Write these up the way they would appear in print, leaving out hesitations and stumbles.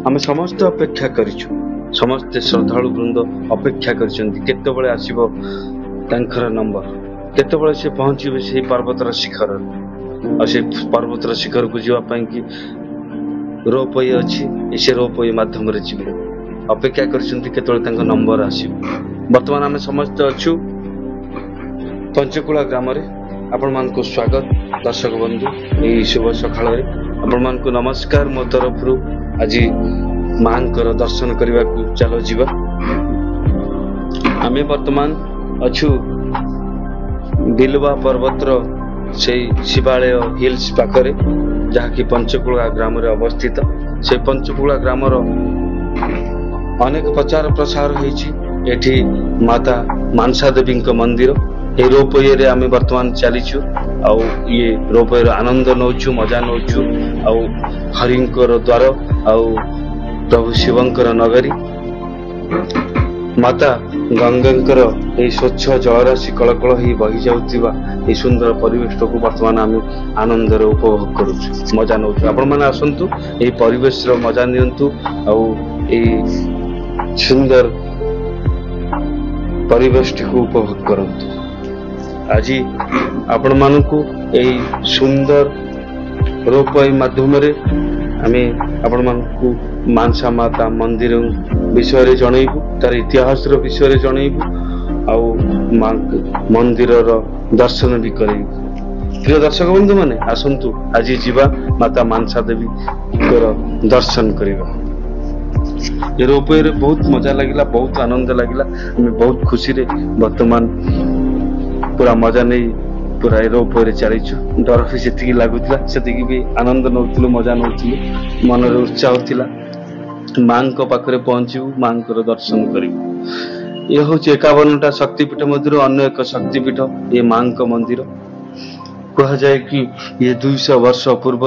आमे समस्त अपेक्षा करिछु समस्त श्रद्धालु वृंद अपेक्षा करिसंती केतेबेले आसीबो तांकर नंबर केतेबेले से पहुंचीबे से पर्वतर शिखर आ से पर्वतर शिखर को जीवा पई कि रोपवे अछि से रोपवे माध्यम रे जीवे अपेक्षा करिसंती केतेबेले तांकर नंबर आसीबो वर्तमान आमे समस्त अछु पंचकुला ग्राम रे आपण मान को स्वागत दर्शक बंधु ए शुभ सकाळ रे आपण मान को नमस्कार मो तरफ रु आज मांकर दर्शन करने को चलो जीवा आमे वर्तमान अछु बिलवा पर्वतर से शिवालय हिल्स पाखरे जहा कि पंचकुला ग्राम रे अवस्थित से पंचकुला ग्राम रो अनेक प्रचार प्रसार होईछि एठी माता मानसा देवी मंदिर ए रोपवे रे आमे वर्तमान चलीछु आउ ये रोपवे रो आनंद नौछु मजा नौछु आउ हरिंकर द्वार आउ प्रभु शिवंकर नगरी माता गंगांकर ए स्वच्छ जलराशि कलकल ही बही जाउतिबा ए सुंदर परिवेश को वर्तमान आमे आनंद रे उपभोग करूछु मजा नौछु आपण माने आसंतु ए परिवेश रो मजा नियंतु आउ ए सुंदर परिवेश को उपभोग करंतु आज आपण मानकु ए सुंदर रोपवे माध्यम रे आमे आपण मानकु मानसा माता मंदिर विषय रे जणैबु तार इतिहास रो विषय रे जणैबु आउ मंदिर रो दर्शन भी करैबु प्रिय दर्शक बंधु माने आसंतु आज जीवा माता मानसा देवी को दर्शन करिबा ए रोपवे रे बहुत मजा लागिला बहुत आनंद लागिला हमें बहुत खुशी रे वर्तमान पूरा मजा नहीं पूरा रोपवे रे चलीछु डर भी सेतिकी लागुतला सेतिकी भी आनंद नौतलु मजा नौतलु मन रे उत्साह थिला मां को पाखरे पहुंचू मां को दर्शन करिबु ये होचे 51टा शक्तिपीठ मध्य अन्य एक शक्तिपीठ ये मां को मंदिर कहा जाए कि ये 200 वर्ष पूर्व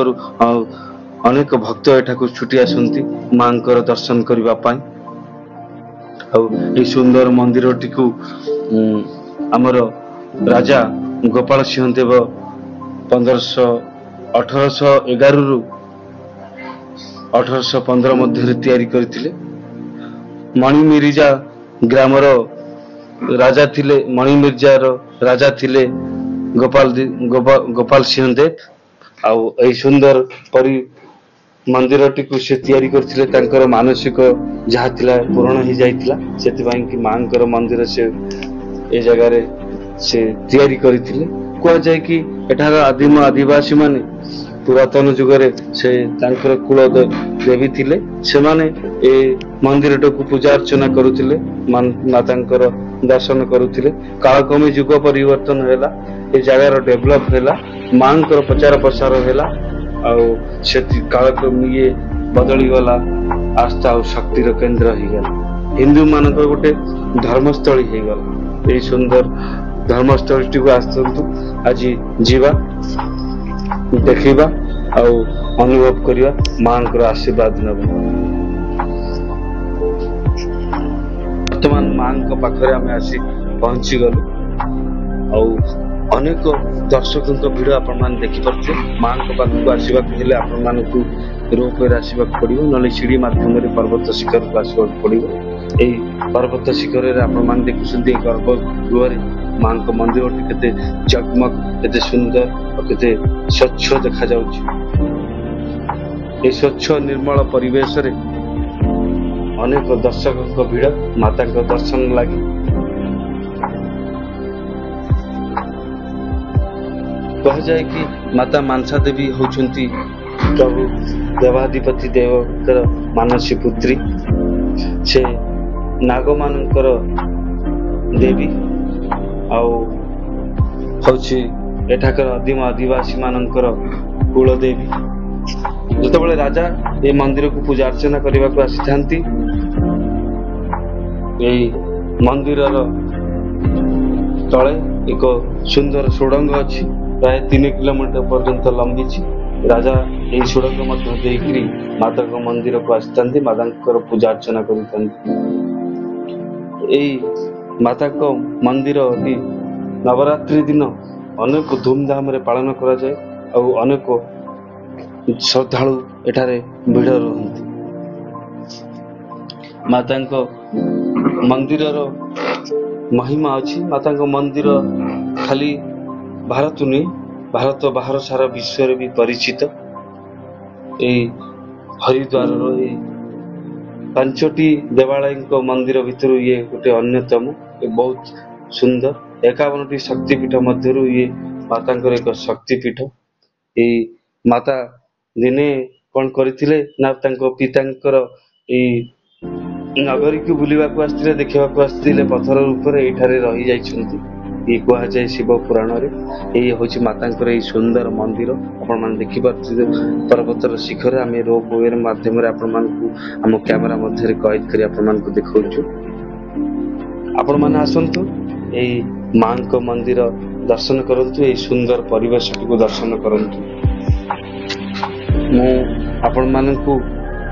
अनेक भक्त एठा को छुटी आसंती मां को दर्शन करबा पाई आ ए सुंदर मंदिर टिकु हमर राजा गोपाल सिंह देव 1811 रु 1815 मध्य तैयारी करथिले मणिमिर्जा ग्राम रो राजा थिले मणिमिर्जा रो राजा थिले गोपाल सिंह देव आउ ए सुंदर परि मंदिर टिकु से तैयारी करथिले तांकर मानसिक जहा थिला पूर्ण ही जाइतिला सेति पई कि मांकर मंदिर से ए जगह रे से तैयारी करथिले को जाय कि एठार आदिम आदिवासी माने पुरातन जुग रे से तांकर कुल देवी थिले से माने ए मंदिर को पूजा अर्चना करुथिले मातांकर दर्शन करुथिले कालक्रमे जुग परिवर्तन होला ए जगह रो डेवलप होला मांकर प्रचार प्रसार होला आ से कालक्रमे ये बदली गला आस्था और शक्ति रो केंद्र ही गला हिंदू मानकर गोटे धर्मस्थली हे गला ए सुंदर धर्मस्थली को आसतु आज जीवा देखिबा आउ अनुभव करिया मांकर आशीर्वाद नब वर्तमान मां को पाखरे हमें आसी पहुंची गलु आउ अनेक दर्शकों को भिड़ आपण मान देखि परछे मां को पाखु आसीबा हेले आपण मान को रोपवे रे आसीबा पड़िबो नले सीढ़ी माध्यम रे पर्वत शिखर को आसीबा पड़िबो ए पर्वत शिखर रे आपण मान देखुसंती गर्भ गृह रे मां को मंदिर केते जगमग केते सुंदर और केते स्वच्छ देखा जाउछि ए स्वच्छ निर्मल परिवेश रे अनेक दर्शकों को भिड़ माता को दर्शन लागि कह जाए कि माता मानसा देवी होचंती प्रभु देवाधिपति देवकर मानसी पुत्री से नाग मानकर देवी आउ होची एठाकर आदिम आदिवासी मानकर कुल देवी जतबेले राजा ए मंदिर को पूजा अर्चना करने को आसी थांती एई मंदिर तले एक सुंदर सुड़ंग अछि प्राय 3 किलोमीटर पर्यंत लंबी राजा यही सुड़ंग मध्य देकरी माता को मंदिर को आसतांती माता पूजा अर्चना करतांती माता को मंदिर नवरात्रि दिन अनेक धूमधाम रे पालन करा जाए और अनेक श्रद्धालु एठारे भिड़ रहती ମାତାଙ୍କ ମନ୍ଦିରର ମହିମା ଅଛି। ମାତାଙ୍କ ମନ୍ଦିର ଖାଲି ଭାରତ ନୁହେଁ, ଭାରତ ବାହାର ସାରା ବିଶ୍ୱରେ ବି ପରିଚିତ। ଏଇ ହରିଦ୍ୱାରର ଏଇ 5ଟି ଦେବାଳୟଙ୍କ ମନ୍ଦିର ଭିତରୁ ଇଏ ଗୋଟେ ଅନ୍ୟତମ। ବହୁତ ସୁନ୍ଦର। 51ଟି ଶକ୍ତିପୀଠ ମଧ୍ୟରୁ ଇଏ ମାତାଙ୍କର ଏକ ଶକ୍ତିପୀଠ। ଏଇ ମାତା ଦିନେ କଣ କରିଥିଲେ ନା ତାଙ୍କ ପିତାଙ୍କର ଏଇ ନଗରୀକୁ ବୁଲିବାକୁ ଆସିଥିଲେ, ଦେଖିବାକୁ ଆସିଥିଲେ ପଥର ରୂପରେ ଏଇଠାରେ ରହିଯାଇଛନ୍ତି। ଇଏ କୁହାଯାଏ ଶିବ ପୁରାଣରେ। ଏଇ ହଉଛି ମାତାଙ୍କର ଏଇ ସୁନ୍ଦର ମନ୍ଦିର। ଆପଣମାନେ ଦେଖିପାରୁଥିବେ ପର୍ବତର ଶିଖର। ଆମେ ରୋପ ୱେର ମାଧ୍ୟମରେ ଆପଣମାନଙ୍କୁ ଆମ କ୍ୟାମେରା ମଧ୍ୟରେ କଏଦ କରି ଆପଣମାନଙ୍କୁ ଦେଖାଉଛୁ। ଆପଣମାନେ ଆସନ୍ତୁ, ଏଇ ମାଙ୍କ ମନ୍ଦିର ଦର୍ଶନ କରନ୍ତୁ, ଏଇ ସୁନ୍ଦର ପରିବେଶଟିକୁ ଦର୍ଶନ କରନ୍ତୁ। ମୁଁ ଆପଣମାନଙ୍କୁ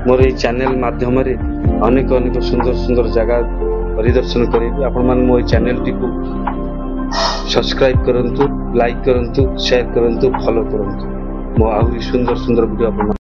ମୋର ଏଇ ଚ୍ୟାନେଲ ମାଧ୍ୟମରେ ଅନେକ ସୁନ୍ଦର ସୁନ୍ଦର ଜାଗା ପରିଦର୍ଶନ କରିବି। ଆପଣମାନେ ମୋ ଏଇ ଚ୍ୟାନେଲଟିକୁ ସବସ୍କ୍ରାଇବ କରନ୍ତୁ, ଲାଇକ୍ କରନ୍ତୁ, ସେୟାର କରନ୍ତୁ, ଫଲୋ କରନ୍ତୁ। ମୋ ଆହୁରି ସୁନ୍ଦର ସୁନ୍ଦର ଭିଡ଼ିଓ ଆପଣ